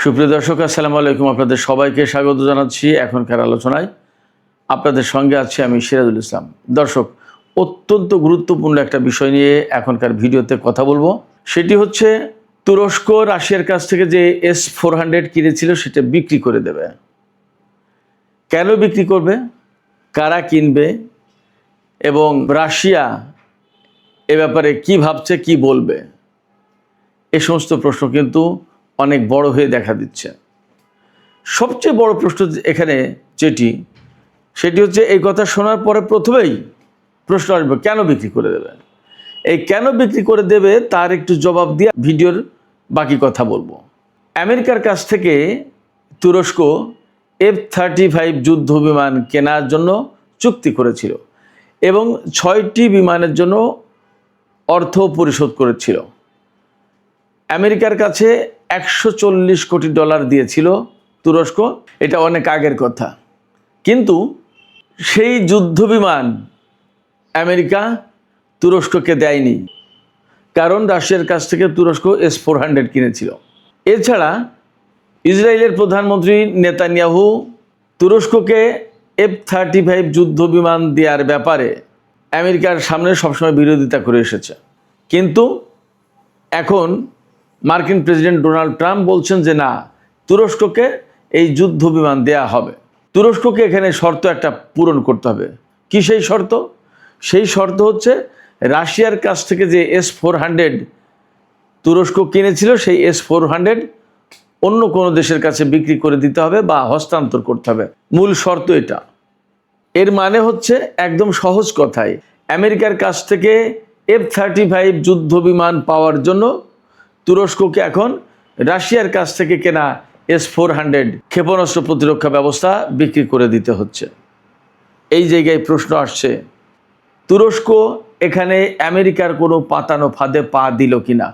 সুপ্রিয় দর্শক, আসসালামু আলাইকুম। আপনাদের সবাইকে স্বাগত জানাচ্ছি এখনকার আলোচনায়। আপনাদের সঙ্গে আছি আমি সিরাজুল ইসলাম। দর্শক, অত্যন্ত গুরুত্বপূর্ণ একটা বিষয় নিয়ে এখনকার ভিডিওতে কথা বলবো। সেটি হচ্ছে তুরস্ক রাশিয়ার কাছ থেকে যে S-400 কিনেছিল সেটা বিক্রি করে দেবে। কেন বিক্রি করবে, কারা কিনবে এবং রাশিয়া এ ব্যাপারে কি ভাবছে, কি বলবে, এই সমস্ত প্রশ্ন কিন্তু অনেক বড় হয়ে দেখা দিচ্ছে। সবচেয়ে বড় প্রশ্ন এখানে সেটি হচ্ছে এই কথা শোনার পরে প্রথমেই প্রশ্ন আসবে কেন বিক্রি করে দেবে। এই কেন বিক্রি করে দেবে তার একটু জবাব দিয়ে ভিডিওর বাকি কথা বলবো। আমেরিকার কাছ থেকে তুরস্ক F-35 যুদ্ধ বিমান কেনার জন্য চুক্তি করেছিল এবং 6টি বিমানের জন্য অর্থ পরিশোধ করেছিল। আমেরিকার কাছে $140 কোটি দিয়েছিল তুরস্ক। এটা অনেক আগের কথা, কিন্তু সেই যুদ্ধ বিমান আমেরিকা তুরস্ককে দেয়নি, কারণ রাশিয়ার কাছ থেকে তুরস্ক S-400 কিনেছিল। এছাড়া ইসরায়েলের প্রধানমন্ত্রী নেতানিয়াহু তুরস্ককে F-35 যুদ্ধ বিমান দেওয়ার ব্যাপারে আমেরিকার সামনে সবসময় বিরোধিতা করে এসেছে, কিন্তু এখন মার্কিন প্রেসিডেন্ট ডোনাল্ড ট্রাম্প বলছেন যে না, তুরস্ককে এই যুদ্ধ বিমান দেয়া হবে। তুরস্ককে এখানে শর্ত একটা পূরণ করতে হবে। কি সেই শর্ত? সেই শর্ত হচ্ছে রাশিয়ার কাছ থেকে যে S-400 তুরস্ক কিনেছিল সেই S-400 অন্য কোনো দেশের কাছে বিক্রি করে দিতে হবে বা হস্তান্তর করতে হবে। মূল শর্ত এটা। এর মানে হচ্ছে একদম সহজ কথায়, আমেরিকার কাছ থেকে F-35 যুদ্ধ বিমান পাওয়ার জন্য তুরস্ককে এখন রাশিয়ার কাছ থেকে কেনা S-400 ক্ষেপণাস্ত্র প্রতিরক্ষা ব্যবস্থা বিক্রি করে দিতে হচ্ছে। এই জায়গায় প্রশ্ন আসছে, তুরস্ক এখানে আমেরিকার কোনো পাতানো ফাঁদে পা দিল কিনা।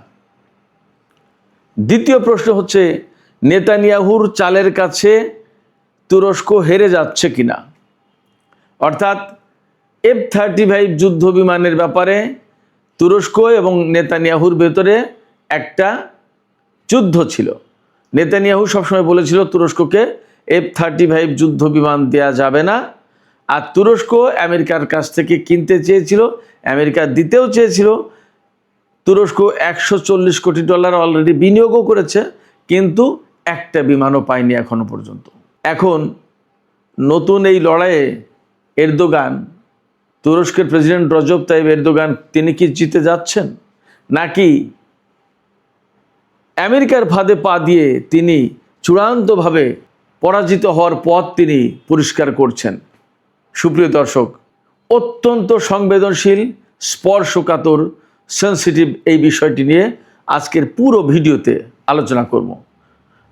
দ্বিতীয় প্রশ্ন হচ্ছে, নেতানিয়াহুর চালের কাছে তুরস্ক হেরে যাচ্ছে কিনা। অর্থাৎ F-35 যুদ্ধ বিমানের ব্যাপারে তুরস্ক এবং নেতানিয়াহুর ভেতরে একটা যুদ্ধ ছিল। নেতানিয়াহু সবসময় বলেছিল তুরস্ককে F-35 যুদ্ধ বিমান দেওয়া যাবে না, আর তুরস্ক আমেরিকার কাছ থেকে কিনতে চেয়েছিল, আমেরিকা দিতেও চেয়েছিল। তুরস্ক $140 কোটি অলরেডি বিনিয়োগও করেছে, কিন্তু একটা বিমানও পায়নি এখনো পর্যন্ত। এখন নতুন এই লড়াইয়ে এরদোগান, তুরস্কের প্রেসিডেন্ট রজব তাইব এরদোগান, তিনি কি জিতে যাচ্ছেন, নাকি আমেরিকার ফাঁদে পা দিয়ে তিনি চূড়ান্তভাবে পরাজিত হওয়ার পথ তিনি পরিষ্কার করছেন। সুপ্রিয় দর্শক, অত্যন্ত সংবেদনশীল, স্পর্শকাতর, সেন্সিটিভ এই বিষয়টি নিয়ে আজকের পুরো ভিডিওতে আলোচনা করব।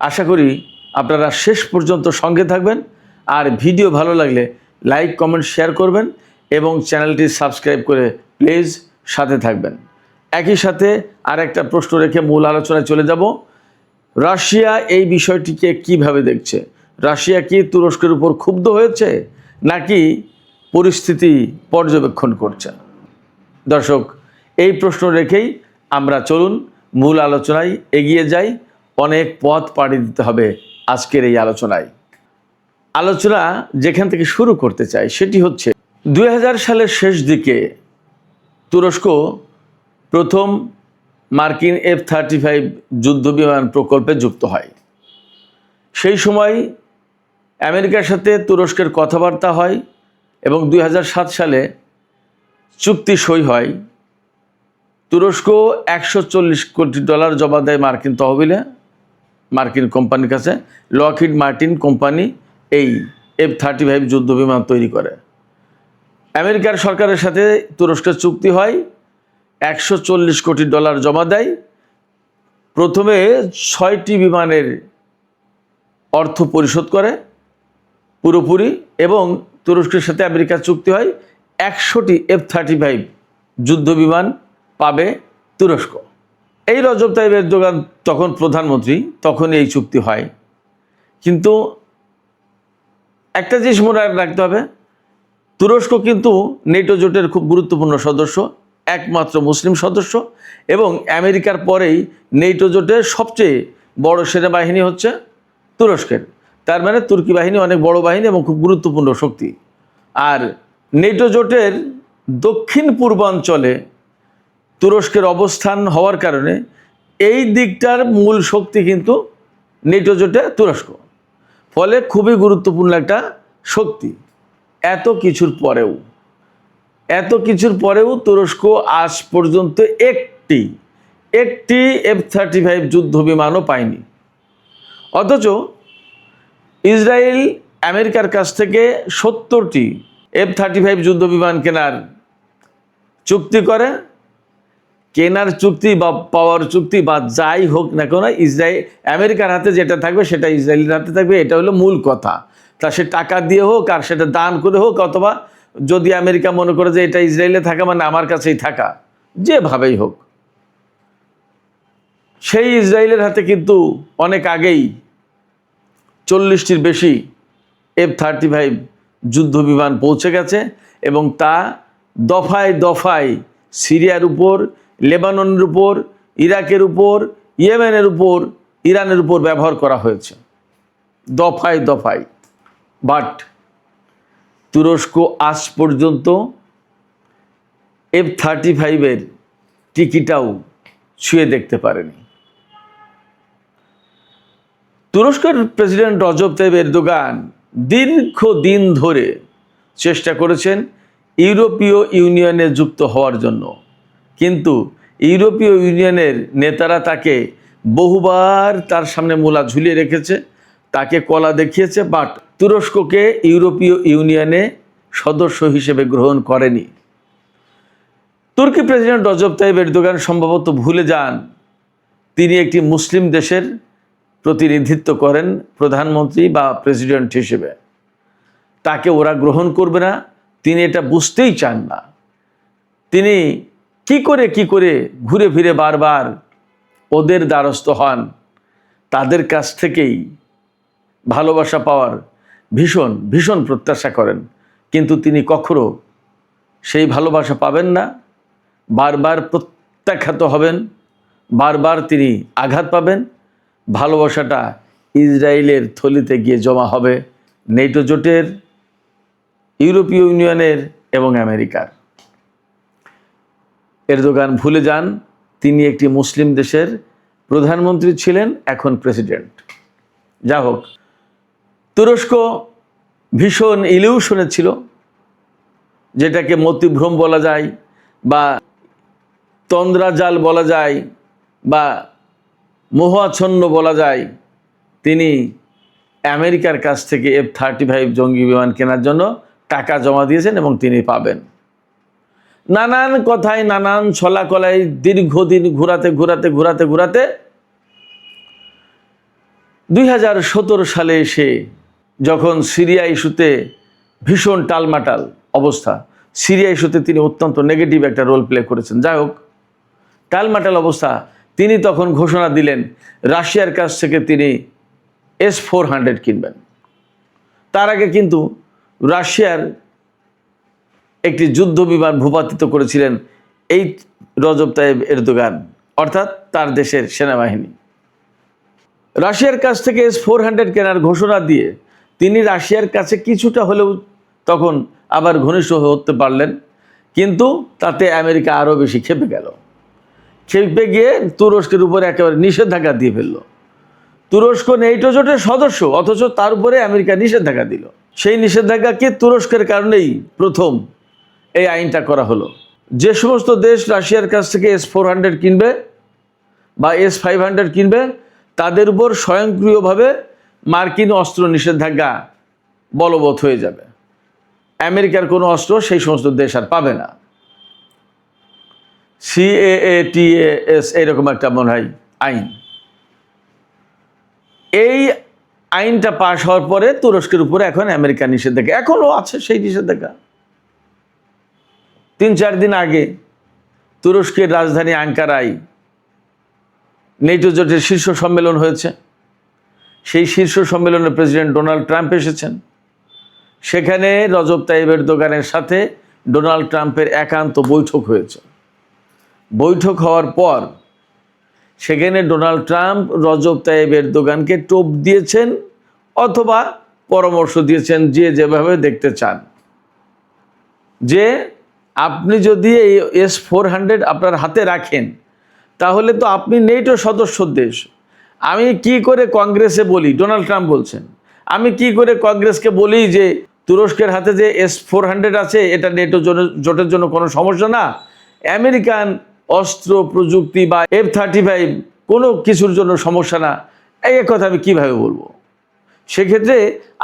আশা করি আপনারা শেষ পর্যন্ত সঙ্গে থাকবেন, আর ভিডিও ভালো লাগলে লাইক, কমেন্ট, শেয়ার করবেন এবং চ্যানেলটি সাবস্ক্রাইব করে প্লিজ সাথে থাকবেন। একই সাথে আর একটা প্রশ্ন রেখে মূল আলোচনায় চলে যাব। রাশিয়া এই বিষয়টিকে কিভাবে দেখছে? রাশিয়া কি তুরস্কের উপর ক্ষুব্ধ হয়েছে, নাকি পরিস্থিতি পর্যবেক্ষণ করছে? দর্শক, এই প্রশ্ন রেখেই আমরা চলুন মূল আলোচনায় এগিয়ে যাই। অনেক পথ পাড়ি দিতে হবে আজকের এই আলোচনায়। আলোচনা যেখান থেকে শুরু করতে চাই সেটি হচ্ছে 2000 সালের শেষ দিকে তুরস্ক প্রথম মার্কিন F-35 যুদ্ধ বিমান প্রকল্পে যুক্ত হয়। সেই সময় আমেরিকার সাথে তুরস্কের কথাবার্তা হয় এবং 2007 সালে চুক্তি সই হয়। তুরস্ক $140 কোটি জমা দেয় মার্কিন তহবিলে, মার্কিন কোম্পানির কাছে। লকহিড মার্টিন কোম্পানি এই F-35 যুদ্ধ বিমান তৈরি করে। আমেরিকার সরকারের সাথে তুরস্কের চুক্তি হয়, $140 কোটি জমা দেয়। প্রথমে 6টি বিমানের অর্থ পরিশোধ করে পুরোপুরি, এবং তুরস্কের সাথে আমেরিকার চুক্তি হয় 100টি F-35 যুদ্ধ বিমান পাবে তুরস্ক। এই রজব তাইব এরদোগান তখন প্রধানমন্ত্রী, তখন এই চুক্তি হয়। কিন্তু একটা জিনিস মনে রাখতে হবে, তুরস্ক কিন্তু নেটো জোটের খুব গুরুত্বপূর্ণ সদস্য, একমাত্র মুসলিম সদস্য, এবং আমেরিকার পরেই নেটো জোটের সবচেয়ে বড় সেনাবাহিনী হচ্ছে তুরস্কের। তার মানে তুর্কি বাহিনী অনেক বড় বাহিনী এবং খুব গুরুত্বপূর্ণ শক্তি। আর নেটো জোটের দক্ষিণ পূর্বাঞ্চলে তুরস্কের অবস্থান হওয়ার কারণে এই দিকটার মূল শক্তি কিন্তু নেটো জোটে তুরস্ক, ফলে খুবই গুরুত্বপূর্ণ একটা শক্তি। এত কিছুর পরেও তুরস্ক আজ পর্যন্ত একটি F-35 যুদ্ধ বিমানও পায়নি। অথচ ইসরায়েল আমেরিকার কাছ থেকে 70টি F-35 যুদ্ধ বিমান কেনার চুক্তি করে। কেনার চুক্তি বা পাওয়ার চুক্তি বা যাই হোক না কেন, আমেরিকার হাতে যেটা থাকবে সেটা ইসরায়েলের হাতে থাকবে, এটা হলো মূল কথা। তা সে টাকা দিয়ে হোক আর সেটা দান করে হোক, অথবা যদি আমেরিকা মনে করে যে এটা ইসরায়েলে থাকা মানে আমার কাছেই থাকা, যেভাবেই হোক, সেই ইসরায়েলের হাতে কিন্তু অনেক আগেই 40টির বেশি F-35 যুদ্ধ বিমান পৌঁছে গেছে এবং তা দফায় দফায় সিরিয়ার উপর, লেবাননের উপর, ইরাকের উপর, ইয়েমেনের উপর, ইরানের উপর ব্যবহার করা হয়েছে দফায় দফায়। বাট তুরস্ক আজ পর্যন্ত F-35 টিকিটাও ছুঁয়ে দেখতে পারেনি। তুরস্কের প্রেসিডেন্ট রজব তাইয়িপ এরদোগান দীর্ঘদিন ধরে চেষ্টা করেছেন ইউরোপীয় ইউনিয়নে যুক্ত হওয়ার জন্য, কিন্তু ইউরোপীয় ইউনিয়নের নেতারা তাকে বহুবার তার সামনে মূলা ঝুলিয়ে রেখেছে, তাকে কলা দেখিয়েছে, বাট তুরস্ককে ইউরোপীয় ইউনিয়নে সদস্য হিসেবে গ্রহণ করেনি। তুর্কি প্রেসিডেন্ট রজব তাইয়িপ এরদোগান সম্ভবত ভুলে যান তিনি একটি মুসলিম দেশের প্রতিনিধিত্ব করেন প্রধানমন্ত্রী বা প্রেসিডেন্ট হিসেবে। তাকে ওরা গ্রহণ করবে না, তিনি এটা বুঝতেই চান না। তিনি কি করে ঘুরে ফিরে বারবার ওদের দ্বারস্থ হন, তাদের কাছ থেকেই ভালোবাসা পাওয়ার ভীষণ ভীষণ প্রত্যাশা করেন, কিন্তু তিনি কখনো সেই ভালোবাসা পাবেন না। বারবার প্রত্যাখ্যাত হবেন, বারবার তিনি আঘাত পাবেন। ভালোবাসাটা ইসরায়েলের থলিতে গিয়ে জমা হবে নেটো জোটের, ইউরোপীয় ইউনিয়নের এবং আমেরিকার। এরদোগান ভুলে যান তিনি একটি মুসলিম দেশের প্রধানমন্ত্রী ছিলেন, এখন প্রেসিডেন্ট। যা হোক, তুরস্ক ভীষণ ইলিউশনে ছিল, যেটাকে মতিভ্রম বলা যায় বা তন্দ্রাজাল বলা যায় বা মোহাচ্ছন্ন বলা যায়। তিনি আমেরিকার কাছ থেকে F-35 জঙ্গি বিমান কেনার জন্য টাকা জমা দিয়েছেন এবং তিনি পাবেন। নানান কথায়, নানান ছলাকলায় দীর্ঘদিন ঘোরাতে 2017 সালে এসে যখন সিরিয়া ইস্যুতে ভীষণ টালমাটাল অবস্থা, সিরিয়া ইস্যুতে তিনি অত্যন্ত নেগেটিভ একটা রোল প্লে করেছেন। যাই হোক, টালমাটাল অবস্থা, তিনি তখন ঘোষণা দিলেন রাশিয়ার কাছ থেকে তিনি S-400 কিনবেন। তার আগে কিন্তু রাশিয়ার একটি যুদ্ধ বিমান ভূপাতিত করেছিলেন এই রজব তাইয়িপ এরদোগান, অর্থাৎ তার দেশের সেনাবাহিনী। রাশিয়ার কাছ থেকে S-400 কেনার ঘোষণা দিয়ে তিনি রাশিয়ার কাছে কিছুটা হলেও তখন আবার ঘনিষ্ঠ হতে পারলেন, কিন্তু তাতে আমেরিকা আরও বেশি ক্ষেপে গেল। খেপে গিয়ে তুরস্কের উপরে একেবারে নিষেধাজ্ঞা দিয়ে ফেলল। তুরস্ক নেটো জোটের সদস্য, অথচ তার উপরে আমেরিকা নিষেধাজ্ঞা দিল। সেই নিষেধাজ্ঞাকে তুরস্কের কারণেই প্রথম এই আইনটা করা হলো। যে সমস্ত দেশ রাশিয়ার কাছ থেকে S-400 কিনবে বা S-500 কিনবে, তাদের উপর স্বয়ংক্রিয়ভাবে মার্কিন অস্ত্র নিষেধাজ্ঞা বলবৎ হয়ে যাবে। আমেরিকার কোনো অস্ত্র সেই সমস্ত দেশ আর পাবে না। CAATAS এরকম একটা মনে হয় আইন। এই আইনটা পাশ হওয়ার পরে তুরস্কের উপরে এখন আমেরিকা নিষেধাজ্ঞা এখনও আছে। সেই নিষেধাজ্ঞা 3-4 দিন আগে তুরস্কের রাজধানী আঙ্কারায় নেটো জোটের শীর্ষ সম্মেলন হয়েছে। সেই শীর্ষ সম্মেলনে প্রেসিডেন্ট ডোনাল্ড ট্রাম্প এসেছেন। সেখানে রজব তাইয়িপ এরদোগানের সাথে ডোনাল্ড ট্রাম্পের একান্ত বৈঠক হয়েছে। বৈঠক হওয়ার পর সেখানে ডোনাল্ড ট্রাম্প রজব তাইয়িপ এরদোগানকে টোপ দিয়েছেন অথবা পরামর্শ দিয়েছেন যে যেভাবে দেখতে চান, যে আপনি যদি এই S-400 আপনার হাতে রাখেন তাহলে তো আপনি নেটো সদস্য দেশ। আমি কি করে কংগ্রেসে বলি, ডোনাল্ড ট্রাম্প বলছেন, আমি কি করে কংগ্রেসকে বলি যে তুরস্কের হাতে যে S-400 আছে এটা নেটো জোটের জন্য কোনো সমস্যা না, আমেরিকান অস্ত্র প্রযুক্তি বা F-35 কোনো কিছুর জন্য সমস্যা না, এই কথা আমি কিভাবে বলবো? সেক্ষেত্রে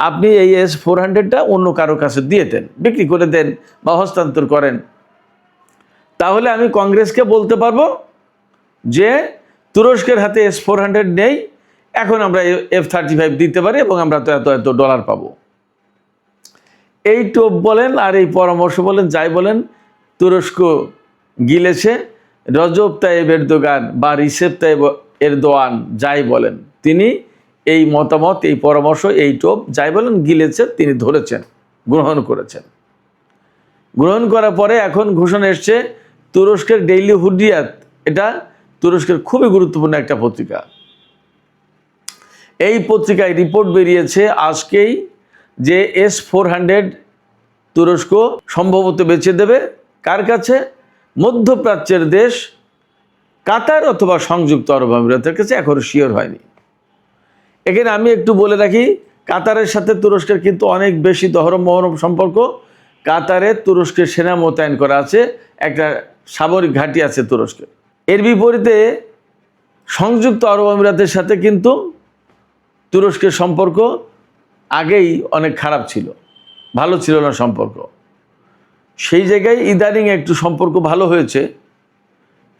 আপনি এই S-400টা অন্য কারো কাছে দিয়ে দেন, বিক্রি করে দেন বা হস্তান্তর করেন। তাহলে আমি কংগ্রেসকে বলতে পারবো যে তুরস্কের হাতে S-400 নেই, এখন আমরা F-35 দিতে পারি এবং আমরা তো এত এত ডলার পাবো। এই টোপ বলেন আর এই পরামর্শ বলেন, যাই বলেন, তুরস্ক গিলেছে। রজব তাইয়েব এরদোগান বা রিসেপ তাইয়েব এরদোয়ান যাই বলেন, তিনি এই মতামত, এই পরামর্শ, এই টোপ যাই বলেন গিলেছে, তিনি ধরেছেন, গ্রহণ করেছেন। গ্রহণ করার পরে এখন ঘোষণা এসছে তুরস্কের ডেইলি হুরিয়াত, এটা তুরস্কের খুবই গুরুত্বপূর্ণ একটা পত্রিকা। এই পত্রিকায় রিপোর্ট বেরিয়েছে আজকেই যে S-400 তুরস্ক সম্ভবত বেচে দেবে কার কাছে? মধ্যপ্রাচ্যের দেশ কাতার অথবা সংযুক্ত আরব আমিরাতের কাছে, এখনো শিওর হয়নি। এখানে আমি একটু বলে রাখি, কাতারের সাথে তুরস্কের কিন্তু অনেক বেশি দহরম মহরম সম্পর্ক। কাতারে তুরস্কের সেনা মোতায়েন করা আছে, একটা সামরিক ঘাঁটি আছে তুরস্কের। এর বিপরীতে সংযুক্ত আরব আমিরাতের সাথে কিন্তু তুরস্কের সম্পর্ক আগেই অনেক খারাপ ছিল, ভালো ছিল না সম্পর্ক। সেই জায়গায় ইদানিং একটু সম্পর্ক ভালো হয়েছে,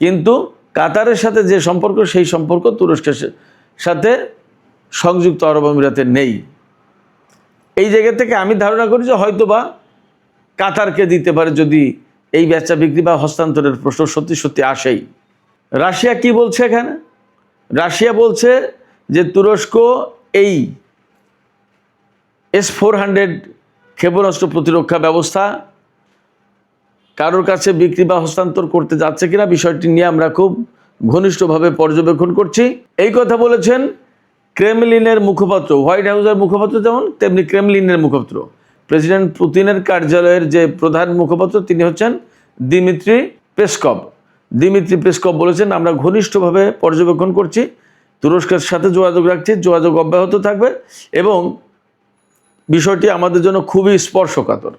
কিন্তু কাতারের সাথে যে সম্পর্ক, সেই সম্পর্ক তুরস্কের সাথে সংযুক্ত আরব আমিরাতের নেই। এই জায়গা থেকে আমি ধারণা করি যে হয়তোবা কাতারকে দিতে পারে যদি এই বেচা বিক্রি বা হস্তান্তরের প্রশ্ন সত্যি সত্যি আসেই। রাশিয়া কি বলছে এখানে? রাশিয়া বলছে যে তুরস্ক এই S-400 ক্ষেপণাস্ত্র প্রতিরক্ষা ব্যবস্থা কারোর কাছে বিক্রি বা হস্তান্তর করতে যাচ্ছে কিনা বিষয়টি নিয়ে আমরা খুব ঘনিষ্ঠভাবে পর্যবেক্ষণ করছি। এই কথা বলেছেন ক্রেমলিনের মুখপাত্র, হোয়াইট হাউসের মুখপাত্র যেমন, তেমনি ক্রেমলিনের মুখপাত্র, প্রেসিডেন্ট পুতিনের কার্যালয়ের যে প্রধান মুখপাত্র তিনি হচ্ছেন দিমিত্রি পেসকভ। দিমিত্রি পেসকভ বলেছেন, আমরা ঘনিষ্ঠভাবে পর্যবেক্ষণ করছি, তুরস্কের সাথে যোগাযোগ রাখছি, যোগাযোগ অব্যাহত থাকবে এবং বিষয়টি আমাদের জন্য খুবই স্পর্শকাতর।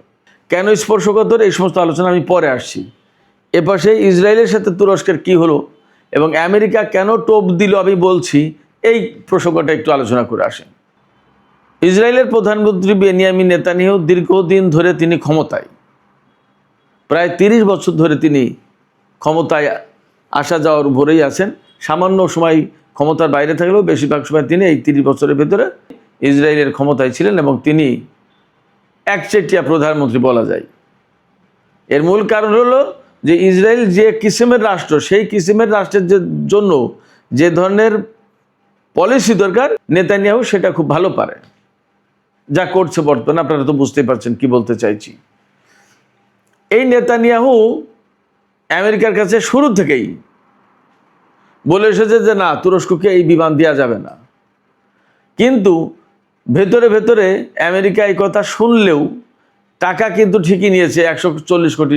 কেন স্পর্শকাতর এই সমস্ত আলোচনা আমি পরে আসছি। এপাশে ইসরায়েলের সাথে তুরস্কের কি হলো এবং আমেরিকা কেন টোপ দিল আমি বলছি, এই প্রসঙ্গটা একটু আলোচনা করে আসেন। ইসরায়েলের প্রধানমন্ত্রী বেনিয়ামিন নেতানিয়াহু দীর্ঘদিন ধরে তিনি ক্ষমতায়, প্রায় 30 বছর ধরে তিনি ক্ষমতায় আসা যাওয়ার উপরেই আছেন। সামান্য সময় ক্ষমতার বাইরে থাকলেও বেশিরভাগ সময় তিনি এই 30 বছরের ভেতরে ইসরায়েলের ক্ষমতায় ছিলেন এবং তিনি একচেটিয়া প্রধানমন্ত্রী বলা যায়। এর মূল কারণ হলো যে ইসরায়েল যে কিসিমের রাষ্ট্র, সেই কিসিমের রাষ্ট্রের জন্য যে ধরনের পলিসি দরকার নেতানিয়াহু সেটা খুব ভালো পারে, যা করছে বর্তমানে। আপনারা তো বুঝতেই পারছেন কি বলতে চাইছি। এই নেতানিয়াহু আমেরিকার কাছে শুরু থেকেই বলে এসেছে যে না, তুরস্ককে এই বিমান দেওয়া যাবে না। কিন্তু ভেতরে ভেতরে আমেরিকা এই কথা শুনলেও টাকা কিন্তু ঠিকই নিয়েছে, $140 কোটি,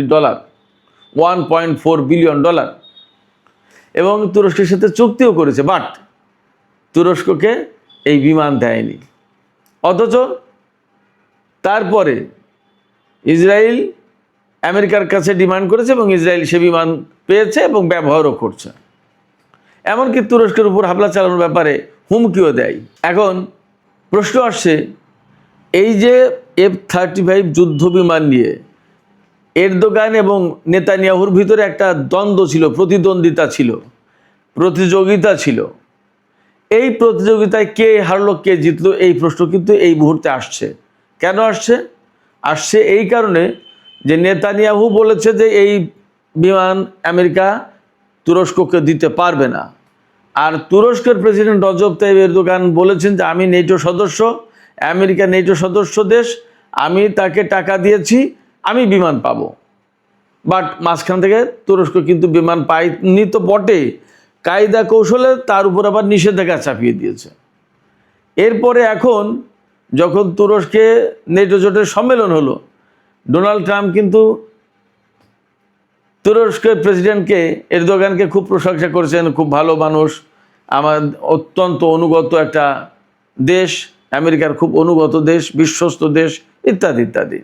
$1.4 বিলিয়ন, এবং তুরস্কের সাথে চুক্তিও করেছে, বাট তুরস্ককে এই বিমান দেয়নি। অথচ তারপরে ইসরায়েল আমেরিকার কাছে ডিমান্ড করেছে এবং ইসরায়েল সে বিমান পেয়েছে এবং ব্যবহারও করছে। এমনকি তুরস্কের উপর হামলা চালানোর ব্যাপারে হুমকিও দেয়। এখন প্রশ্ন আসছে, এই যে F-35 যুদ্ধ বিমান নিয়ে এরদোগান এবং নেতানিয়াহুর ভিতরে একটা দ্বন্দ্ব ছিল, প্রতিদ্বন্দ্বিতা ছিল, প্রতিযোগিতা ছিল। এই প্রতিযোগিতায় কে হারলো কে জিতলো এই প্রশ্ন কিন্তু এই মুহূর্তে আসছে। কেন আসছে? আসছে এই কারণে যে নেতানিয়াহু বলেছে যে এই বিমান আমেরিকা তুরস্ককে দিতে পারবে না, আর তুরস্কের প্রেসিডেন্ট রজব তাইয়েব এরদোগান বলেছেন যে আমি নেটো সদস্য, আমেরিকা নেটো সদস্য দেশ, আমি তাকে টাকা দিয়েছি, আমি বিমান পাবো। বাট মাঝখান থেকে তুরস্ক কিন্তু বিমান পায়নি তো বটে, কায়দা কৌশলে তার উপর আবার নিষেধাজ্ঞা চাপিয়ে দিয়েছে। এরপরে এখন যখন তুরস্কে নেটো জোটের সম্মেলন হলো, ডোনাল্ড ট্রাম্প কিন্তু তুরস্কের প্রেসিডেন্টকে এরদোগানকে খুব প্রশংসা করেছেন, খুব ভালো মানুষ, আমার অত্যন্ত অনুগত একটা দেশ, আমেরিকার খুব অনুগত দেশ, বিশ্বস্ত দেশ, ইত্যাদি ইত্যাদি।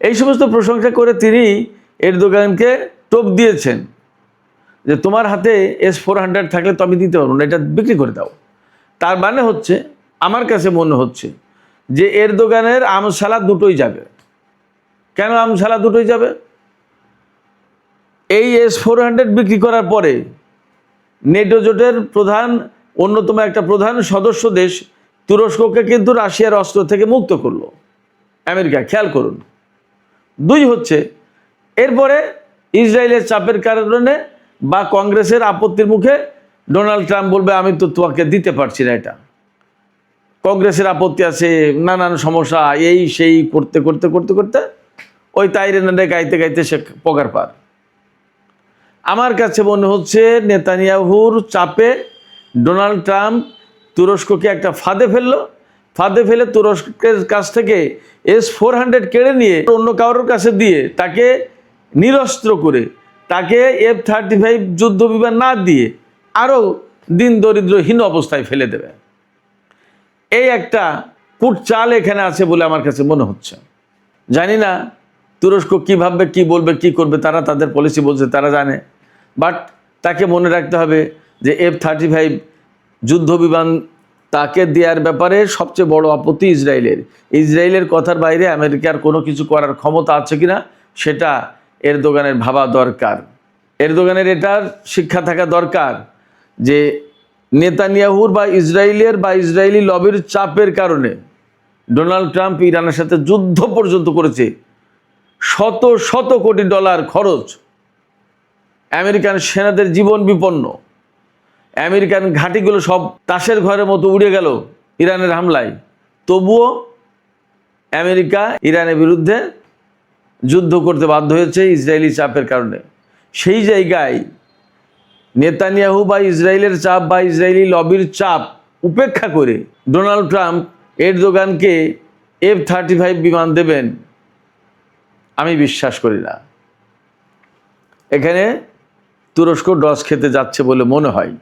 এই সমস্ত প্রশংসা করে তিনি এরদোগানকে টোপ দিয়েছেন যে তোমার হাতে S-400 থাকলে তো আমি দিতে পারবো না, এটা বিক্রি করে দাও। তার মানে হচ্ছে, আমার কাছে মনে হচ্ছে যে এরদোগানের আমসালা দুটোই যাবে। কেন আমসালা দুটোই যাবে? এই S-400 বিক্রি করার পরে নেটো জোটের অন্যতম একটা প্রধান সদস্য দেশ তুরস্ককে কিন্তু রাশিয়ার অস্ত্র থেকে মুক্ত করলো আমেরিকা, খেয়াল করুন। দুই হচ্ছে, এরপরে ইসরায়েলের চাপের কারণে বা কংগ্রেসের আপত্তির মুখে ডোনাল্ড ট্রাম্প বলবে আমি তো তোমাকে দিতে পারছি না, এটা কংগ্রেসের আপত্তি আছে, নানান সমস্যা, এই সেই করতে করতে করতে করতে ওই তাইরেনারে গাইতে গাইতে সে পগার পার। আমার কাছে মনে হচ্ছে নেতানিয়াহুর চাপে ডোনাল্ড ট্রাম্প তুরস্ককে একটা ফাঁদে ফেলে তুরস্কের কাছ থেকে S-400 কেড়ে নিয়ে অন্য কারোর কাছে দিয়ে তাকে নিরস্ত্র করে, তাকে F-35 যুদ্ধ বিমান না দিয়ে আরও দিন দরিদ্রহীন অবস্থায় ফেলে দেবে। এই একটা কূট চাল এখানে আছে বলে আমার কাছে মনে হচ্ছে। জানি না তুরস্ক কী ভাববে, কী বলবে, কী করবে, তারা তাদের পলিসি বলছে, তারা জানে। বাট তাকে মনে রাখতে হবে যে F-35 যুদ্ধ বিমান তাকে দেওয়ার ব্যাপারে সবচেয়ে বড় আপত্তি ইসরায়েলের কথার বাইরে আমেরিকার কোনো কিছু করার ক্ষমতা আছে কিনা সেটা এরদোগানের ভাবা দরকার। এরদোগানের এটার শিক্ষা থাকা দরকার যে নেতানিয়াহুর বা ইসরায়েলি লবির চাপের কারণে ডোনাল্ড ট্রাম্প ইরানের সাথে যুদ্ধ পর্যন্ত করেছে। শত শত কোটি ডলার খরচ, আমেরিকান সেনাদের জীবন বিপন্ন, আমেরিকান ঘাঁটিগুলো সব তাসের ঘরের মতো উড়ে গেল ইরানের হামলায়। তবুও আমেরিকা ইরানের বিরুদ্ধে যুদ্ধ করতে বাধ্য হয়েছে ইসরায়েলি চাপের কারণে। সেই জায়গায় নেতানিয়াহু বা ইসরায়েলের চাপ বা ইসরায়েলি লবির চাপ উপেক্ষা করে ডোনাল্ড ট্রাম্প এরদোগানকে F-35 বিমান দেবেন, আমি বিশ্বাস করি না। এখানে তুরস্ক ডস খেতে যাচ্ছে বলে মনে হয়।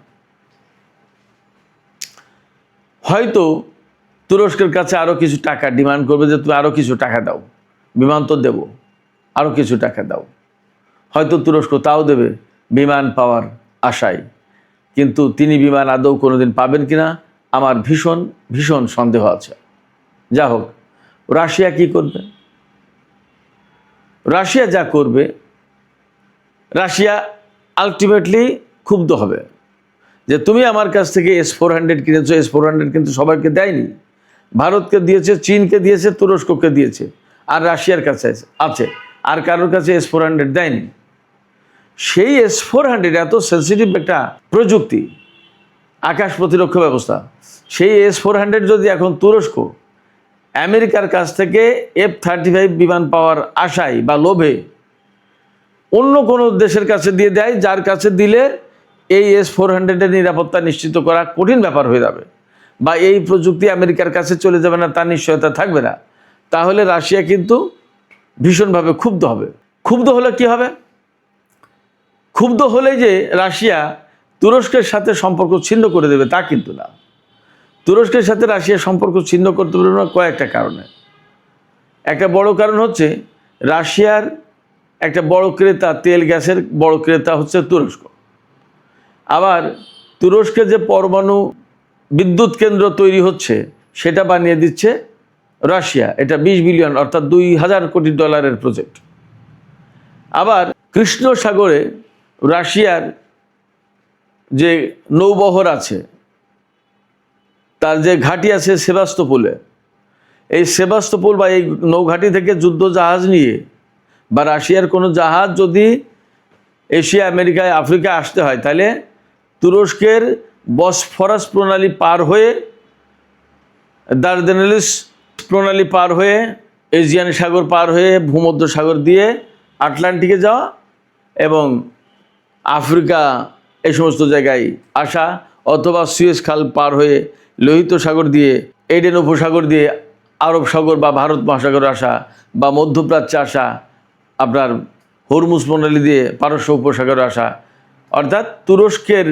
হয়তো তুরস্কের কাছে আরও কিছু টাকা ডিমান্ড করবে যে তুমি আরও কিছু টাকা দাও, বিমান তো দেবো, আরও কিছু টাকা দাও। হয়তো তুরস্ক তাও দেবে বিমান পাওয়ার আশায়, কিন্তু তিনি বিমান আদৌ কোনোদিন পাবেন কিনা আমার ভীষণ ভীষণ সন্দেহ আছে। যা হোক, রাশিয়া কি করবে? রাশিয়া যা করবে, রাশিয়া আলটিমেটলি ক্ষুব্ধ হবে যে তুমি আমার কাছ থেকে S-400 কিনেছো। S-400 কিন্তু সবাইকে দেয়নি, ভারতকে দিয়েছে, চীনকে দিয়েছে, তুরস্ককে দিয়েছে, আর রাশিয়ার কাছে আছে, আর কারোর কাছে S-400 দেয়নি। সেই S-400 এত সেন্সিটিভ একটা প্রযুক্তি, আকাশ প্রতিরক্ষা ব্যবস্থা, সেই S-400 যদি এখন তুরস্ক আমেরিকার কাছ থেকে F-35 বিমান পাওয়ার আশায় বা লোভে অন্য কোনো দেশের কাছে দিয়ে দেয়, যার কাছে দিলে এই S-400 নিরাপত্তা নিশ্চিত করা কঠিন ব্যাপার হয়ে যাবে, বা এই প্রযুক্তি আমেরিকার কাছে চলে যাবে না, তার নিশ্চয়তা থাকবে না, তাহলে রাশিয়া কিন্তু ভীষণভাবে ক্ষুব্ধ হবে। ক্ষুব্ধ হলে কি হবে? ক্ষুব্ধ হলে যে রাশিয়া তুরস্কের সাথে সম্পর্ক ছিন্ন করে দেবে তা কিন্তু না। তুরস্কের সাথে রাশিয়া সম্পর্ক ছিন্ন করতে পারবে না কয়েকটা কারণে। একটা বড় কারণ হচ্ছে রাশিয়ার একটা বড় ক্রেতা, তেল গ্যাসের বড় ক্রেতা হচ্ছে তুরস্ক। আবার তুরস্কে যে পরমাণু বিদ্যুৎ কেন্দ্র তৈরি হচ্ছে সেটা বানিয়ে দিচ্ছে রাশিয়া। এটা 20 বিলিয়ন অর্থাৎ $2000 কোটি প্রজেক্ট। আবার কৃষ্ণ সাগরে রাশিয়ার যে নৌবহর আছে, তার যে ঘাঁটি আছে সেভাস্তোপোলে, এই সেভাস্তোপোল বা এই নৌঘাঁটি থেকে যুদ্ধ জাহাজ নিয়ে বা রাশিয়ার কোনো জাহাজ যদি এশিয়া, আমেরিকায়, আফ্রিকায় আসতে হয়, তাহলে তুরস্কের বসফরাস প্রণালী পার হয়ে, দারদানেলিস প্রণালী পার হয়ে, এজিয়ান সাগর পার হয়ে, ভূমধ্য সাগর দিয়ে আটলান্টিকে যাওয়া এবং আফ্রিকা এই সমস্ত জায়গায় আসা, অথবা সুয়েজ খাল পার হয়ে লোহিত সাগর দিয়ে এডেন উপসাগর দিয়ে আরব সাগর বা ভারত মহাসাগর আসা, বা মধ্যপ্রাচ্যে আসা, আপনার হরমুজ প্রণালী দিয়ে পারস্য উপসাগরে আসা, অর্থাৎ তুরস্কের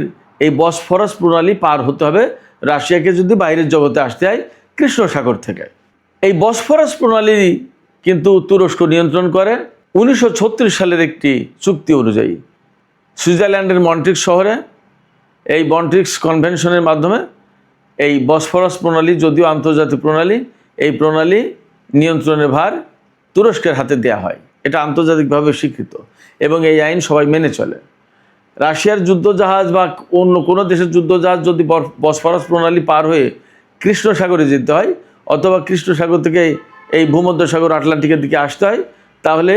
এই বসফরাস প্রণালী পার হতে হবে রাশিয়াকে যদি বাইরের জগতে আসতে হয় কৃষ্ণ সাগর থেকে। এই বসফরাস প্রণালী কিন্তু তুরস্ক নিয়ন্ত্রণ করে 1936 সালের একটি চুক্তি অনুযায়ী। সুইজারল্যান্ডের মন্ট্রিক্স শহরে এই মন্ট্রিক্স কনভেনশনের মাধ্যমে এই বসফরাস প্রণালী, যদিও আন্তর্জাতিক প্রণালী, এই প্রণালী নিয়ন্ত্রণের ভার তুরস্কের হাতে দেয়া হয়। এটা আন্তর্জাতিকভাবে স্বীকৃত এবং এই আইন সবাই মেনে চলে। রাশিয়ার যুদ্ধজাহাজ বা অন্য কোনো দেশের যুদ্ধজাহাজ যদি বসফরাস প্রণালী পার হয়ে কৃষ্ণ সাগরে যেতে হয়, অথবা কৃষ্ণ সাগর থেকে এই ভূমধ্যসাগর আটলান্টিকের দিকে আসতে হয়, তাহলে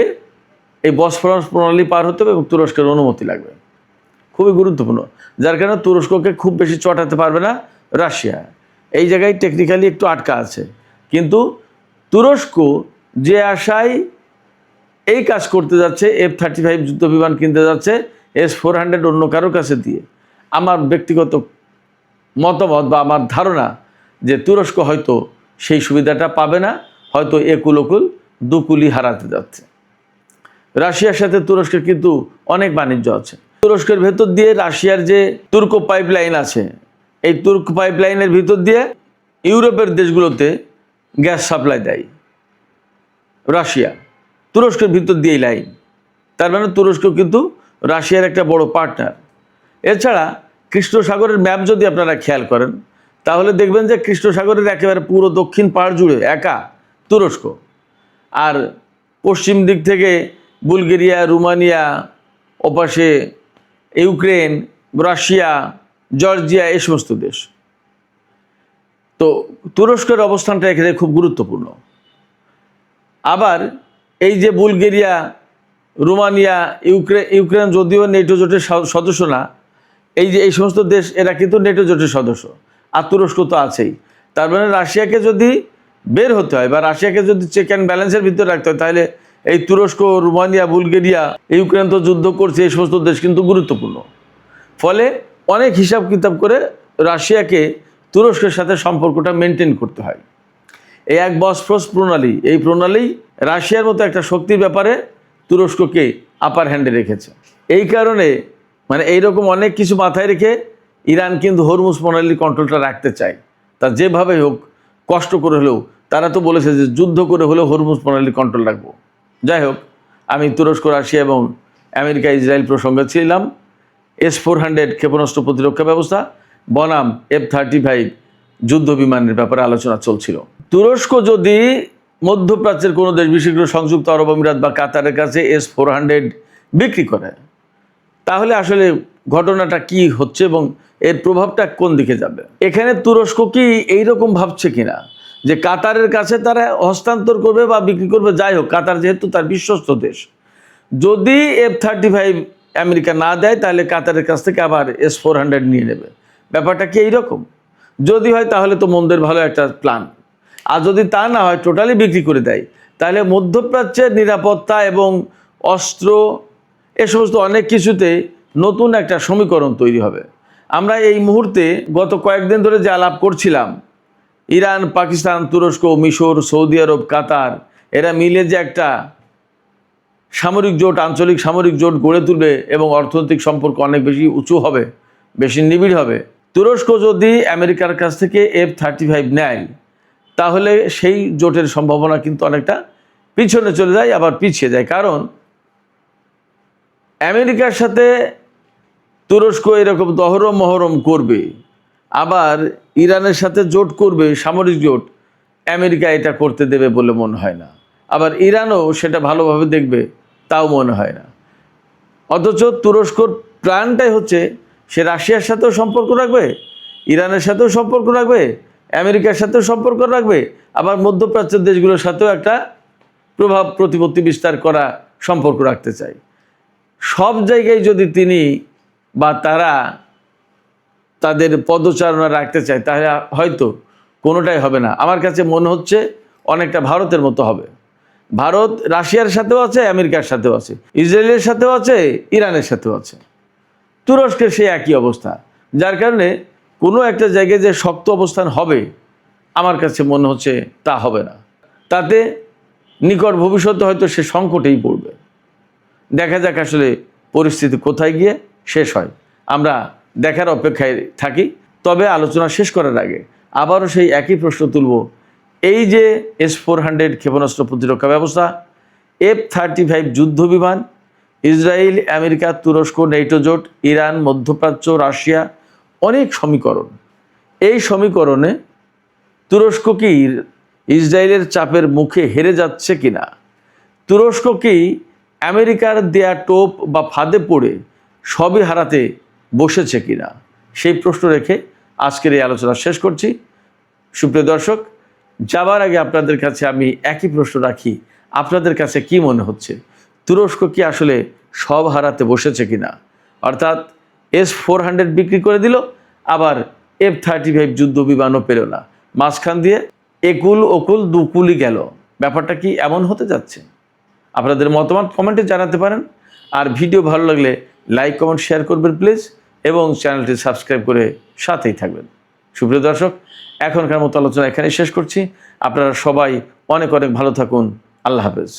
এই বসফরাস প্রণালী পার হতে হবে এবং তুরস্কের অনুমতি লাগবে। খুবই গুরুত্বপূর্ণ, যার কারণে তুরস্ককে খুব বেশি চটাতে পারবে না রাশিয়া। এই জায়গায় টেকনিক্যালি একটু আটকা আছে, কিন্তু তুরস্ক যে আশায় এই কাজ করতে যাচ্ছে, F-35 যুদ্ধ বিমান কিনতে যাচ্ছে S-400 অন্য কারোর কাছে দিয়ে, আমার ব্যক্তিগত মতামত বা আমার ধারণা যে তুরস্ক হয়তো সেই সুবিধাটা পাবে না, হয়তো একুল দুকুলি হারাতে যাচ্ছে। রাশিয়ার সাথে তুরস্কের কিন্তু অনেক বাণিজ্য আছে। তুরস্কের ভেতর দিয়ে রাশিয়ার যে তুর্ক পাইপলাইন আছে, এই তুর্ক পাইপলাইনের ভিতর দিয়ে ইউরোপের দেশগুলোতে গ্যাস সাপ্লাই দেয় রাশিয়া, তুরস্কের ভিতর দিয়েই লাইন। তার মানে তুরস্ক কিন্তু রাশিয়ার একটা বড় পার্টনার। এছাড়া কৃষ্ণ সাগরের ম্যাপ যদি আপনারা খেয়াল করেন, তাহলে দেখবেন যে কৃষ্ণ সাগরের একেবারে পুরো দক্ষিণ পাড় জুড়ে একা তুরস্ক, আর পশ্চিম দিক থেকে বুলগেরিয়া, রোমানিয়া, ওপাশে ইউক্রেন, রাশিয়া, জর্জিয়া, এই সমস্ত দেশ। তো তুরস্কের অবস্থানটা এখানে খুব গুরুত্বপূর্ণ। আবার এই যে বুলগেরিয়া, রোমানিয়া, ইউক্রেন যদিও নেটো জোটের সদস্য না, এই যে এই সমস্ত দেশ এরা কিন্তু নেটো জোটের সদস্য, আর তুরস্ক তো আছেই। তার মানে রাশিয়াকে যদি বের হতে হয় বা রাশিয়াকে যদি চেক অ্যান্ড ব্যালেন্সের ভিতরে রাখতে হয়, তাহলে এই তুরস্ক, রোমানিয়া, বুলগেরিয়া, ইউক্রেন তো যুদ্ধ করছে, এই সমস্ত দেশ কিন্তু গুরুত্বপূর্ণ। ফলে অনেক হিসাব কিতাব করে রাশিয়াকে তুরস্কের সাথে সম্পর্কটা মেনটেন করতে হয়। এই এক বসফরাস প্রণালী, এই প্রণালী রাশিয়ার মতো একটা শক্তির ব্যাপারে তুরস্ককে আপার হ্যান্ডে রেখেছে। এই কারণে মানে এইরকম অনেক কিছু মাথায় রেখে ইরান কিন্তু হরমুজ প্রণালীর কন্ট্রোলটা রাখতে চায়। তা যেভাবে হোক কষ্ট করে হলেও, তারা তো বলেছে যে যুদ্ধ করে হলেও হরমুজ প্রণালীর কন্ট্রোল রাখবো। যাই হোক, আমি তুরস্ক, রাশিয়া এবং আমেরিকা, ইসরায়েল প্রসঙ্গে ছিলাম। S-400 ক্ষেপণাস্ত্র প্রতিরক্ষা ব্যবস্থা বনাম F-35 যুদ্ধ বিমানের ব্যাপারে আলোচনা চলছিল। তুরস্ক যদি মধ্যপ্রাচ্যের কোনো দেশ, বিশেষ করে সংযুক্ত আরব আমিরাত বা কাতারের কাছে S-400 বিক্রি করে, তাহলে আসলে ঘটনাটা কি হচ্ছে এবং এর প্রভাবটা কোন দিকে যাবে? এখানে তুরস্ক কি এইরকম ভাবছে কিনা যে কাতারের কাছে তারা হস্তান্তর করবে বা বিক্রি করবে? যাই হোক, কাতার যেহেতু তার বিশ্বস্ত দেশ, যদি F-35 আমেরিকা না দেয়, তাহলে কাতারের কাছ থেকে আবার S-400 নিয়ে নেবে। ব্যাপারটা কি এইরকম? যদি হয় তাহলে তো মন্দের ভালো একটা প্ল্যান, আর যদি তা না হয়, টোটালি বিক্রি করে দেয়, তাহলে মধ্যপ্রাচ্যের নিরাপত্তা এবং অস্ত্র, এ সমস্ত অনেক কিছুতে নতুন একটা সমীকরণ তৈরি হবে। আমরা এই মুহূর্তে গত কয়েকদিন ধরে যে আলাপ করছিলাম, ইরান, পাকিস্তান, তুরস্ক, মিশর, সৌদি আরব, কাতার, এরা মিলে যে একটা সামরিক জোট, আঞ্চলিক সামরিক জোট গড়ে তুলবে এবং অর্থনৈতিক সম্পর্ক অনেক বেশি উঁচু হবে, বেশি নিবিড় হবে। তুরস্ক যদি আমেরিকার কাছ থেকে F-35 নেয়, তাহলে সেই জোটের সম্ভাবনা কিন্তু অনেকটা পিছনে চলে যায়, আবার পিছিয়ে যায়। কারণ আমেরিকার সাথে তুরস্ক এরকম দহরম মহরম করবে, আবার ইরানের সাথে জোট করবে, সামরিক জোট, আমেরিকা এটা করতে দেবে বলে মনে হয় না। আবার ইরানও সেটা ভালোভাবে দেখবে, তাও মনে হয় না। অথচ তুরস্কর প্ল্যানটাই হচ্ছে সে রাশিয়ার সাথেও সম্পর্ক রাখবে, ইরানের সাথেও সম্পর্ক রাখবে, আমেরিকার সাথেও সম্পর্ক রাখবে, আবার মধ্যপ্রাচ্যের দেশগুলোর সাথেও একটা প্রভাব প্রতিপত্তি বিস্তার করা সম্পর্ক রাখতে চায়। সব জায়গায় যদি তিনি বা তারা তাদের পদচারণা রাখতে চায়, তাহলে হয়তো কোনোটাই হবে না। আমার কাছে মনে হচ্ছে অনেকটা ভারতের মতো হবে। ভারত রাশিয়ার সাথেও আছে, আমেরিকার সাথেও আছে, ইসরায়েলের সাথেও আছে, ইরানের সাথেও আছে, তুরস্কের সেই একই অবস্থা। যার কারণে কোনো একটা জায়গায় যে শক্ত অবস্থান হবে, আমার কাছে মনে হচ্ছে তা হবে না। তাতে নিকট ভবিষ্যতে হয়তো সে সংকটেই পড়বে। দেখা যাক আসলে পরিস্থিতি কোথায় গিয়ে শেষ হয়, আমরা দেখার অপেক্ষায় থাকি। তবে আলোচনা শেষ করার আগে আবারও সেই একই প্রশ্ন তুলব, এই যে S-400 ক্ষেপণাস্ত্র প্রতিরক্ষা ব্যবস্থা, F-35 যুদ্ধ বিমান, ইসরায়েল, আমেরিকা, তুরস্ক, নেটো জোট, ইরান, মধ্যপ্রাচ্য, রাশিয়া, অনেক সমীকরণ। এই সমীকরণে তুরস্ক কি ইসরায়েলের চাপের মুখে হেরে যাচ্ছে কিনা, তুরস্ক কি আমেরিকার দেয়া টোপ বা ফাঁদে পড়ে সবই হারাতে বসেছে কিনা, সেই প্রশ্ন রেখে আজকের এই আলোচনা শেষ করছি। সুপ্রিয় দর্শক, যাবার আগে আপনাদের কাছে আমি একই প্রশ্ন রাখি, আপনাদের কাছে কি মনে হচ্ছে, তুরস্ক কি আসলে সব হারাতে বসেছে কিনা? অর্থাৎ S-400 বিক্রি করে দিল, আবার F-35 যুদ্ধ বিমানও পেল না, মাঝখান দিয়ে একুল ওকুল দুকুলই গেল। ব্যাপারটা কি এমন হতে যাচ্ছে? আপনাদের মতামত কমেন্টে জানাতে পারেন। আর ভিডিও ভালো লাগলে লাইক, কমেন্ট, শেয়ার করবেন প্লিজ, এবং চ্যানেলটি সাবস্ক্রাইব করে সাথেই থাকবেন। সুপ্রিয় দর্শক, এখনকার মতো আলোচনা এখানেই শেষ করছি। আপনারা সবাই অনেক অনেক ভালো থাকুন। আল্লাহ হাফেজ।